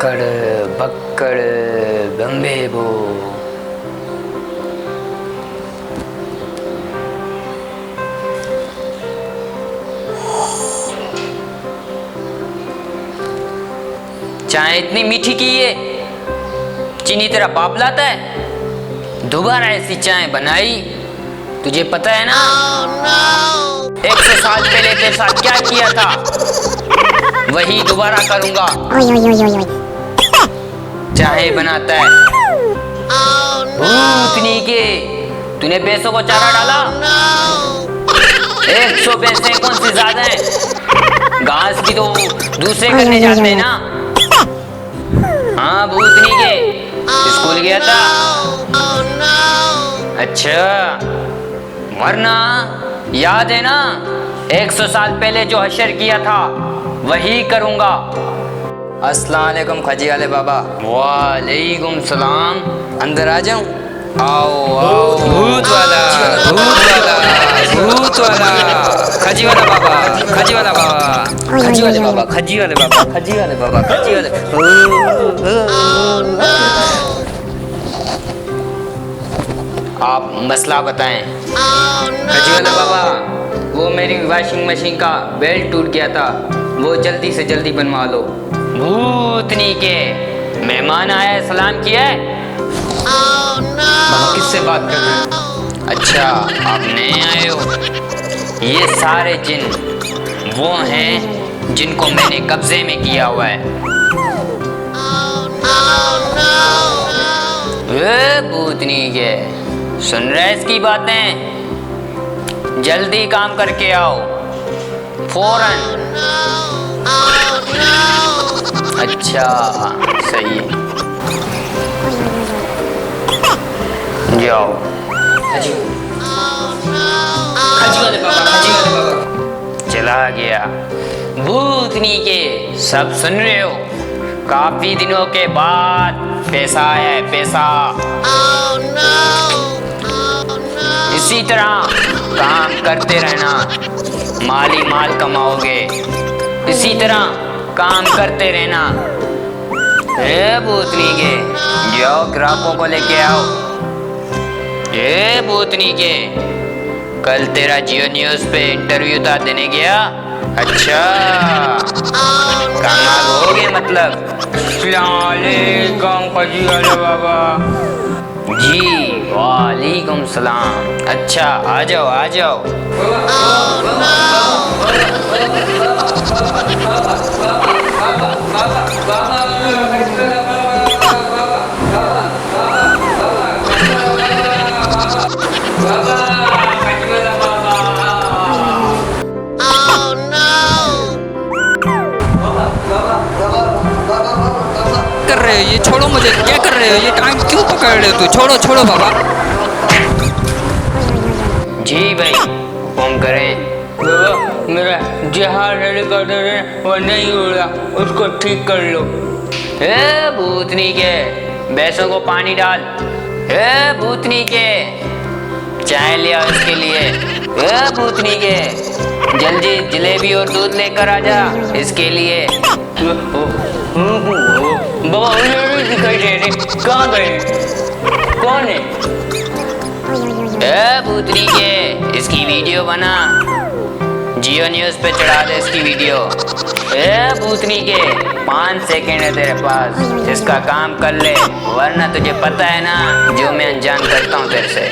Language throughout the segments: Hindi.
अक्कड़ बक्कड़ बम्बे बो। चाय इतनी मीठी की है, चीनी तेरा बाप लाता है। दोबारा ऐसी चाय बनाई, तुझे पता है ना 100 साल पहले तेरे साथ क्या किया था, वही दोबारा करूंगा। चाय बनाता है भूतनी के, तूने पैसों को चारा डाला। 100 पैसे कौन से ज्यादा है, घास की तो दूसरे करने जाते हैं ना। हाँ भूतनी के, स्कूल गया था। अच्छा, वरना याद है ना 100 साल पहले जो हशर किया था वही करूंगा। अस्सलाम वालेकुम खाजी वाले बाबा। वालेकुम सलाम। अंदर आ जाऊं? आओ आओ। भूत वाला भूत वाला खाजी वाला बाबा, खाजी वाला बाबा, खाजी वाले बाबा, खाजी वाले बाबा, खाजी वाले बाबा, खाजी वाले। आप मसला बताएं। खाजी वाला बाबा, वो मेरी वॉशिंग मशीन का बेल्ट टूट गया था, वो जल्दी से जल्दी बनवा लो। भूतनी के, मेहमान आया है, सलाम किया है। किससे बात कर रहे हैं? अच्छा, आप नए आए हो। ये सारे जिन वो हैं जिनको मैंने कब्जे में किया हुआ है। भूतनी के, सुन रहे इसकी बातें? जल्दी काम करके आओ फौरन। अच्छा सही है, जाओ। चला गया। भूतनी के, सब सुन रहे हो? काफी दिनों के बाद पैसा आया है, पैसा। इसी तरह काम करते रहना, माली माल कमाओगे। इसी तरह काम करते रहना। भूतनी के, जाओ ग्राहकों को लेके आओ। भूतनी के, कल तेरा जियो न्यूज़ पे इंटरव्यू था, देने गया? अच्छा, कामयाब हो गए मतलब। बाबा जी, वालेकुम सलाम। अच्छा, आ जाओ आ जाओ। कर रहे हो ये? छोड़ो मुझे, क्या कर रहे हो? ये टांग क्यों पकड़ रहे हो? तू छोड़ो छोड़ो बाबा। जी भाई, फोन करें। मेरा जहाँ हेलीकॉप्टर वो नहीं उड़ा, उसको ठीक कर लो। भूतनी के, भैंसों को पानी डाल। भूतनी के, चाय लिया उसके लिए। भूतनी के, जल्दी जलेबी और दूध लेकर आ जा इसके लिए। बाबा उन्हें दिखाई दे रहे, कहाँ गए? कौन है? भूतनी के, इसकी वीडियो बना, जियो न्यूज़ पे चढ़ा दे इसकी वीडियो। भूतनी के, 5 सेकंड है तेरे पास, इसका काम कर ले, वरना तुझे पता है ना जो मैं अनजान करता हूँ तेरे से।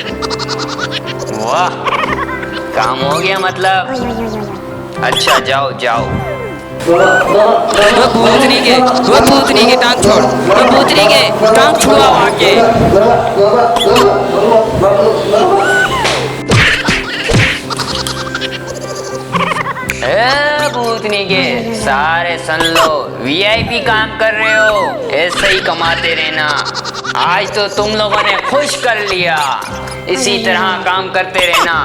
वाह, काम हो गया मतलब। अच्छा जाओ जाओ। वो भूतनी के टांग छोड़, वो भूतनी के टांग छुड़ाओ आके। भूतनी के, सारे सुन लो, वीआईपी काम कर रहे हो, ऐसे ही कमाते रहना। आज तो तुम लोगों ने खुश कर लिया, इसी तरह काम करते रहना।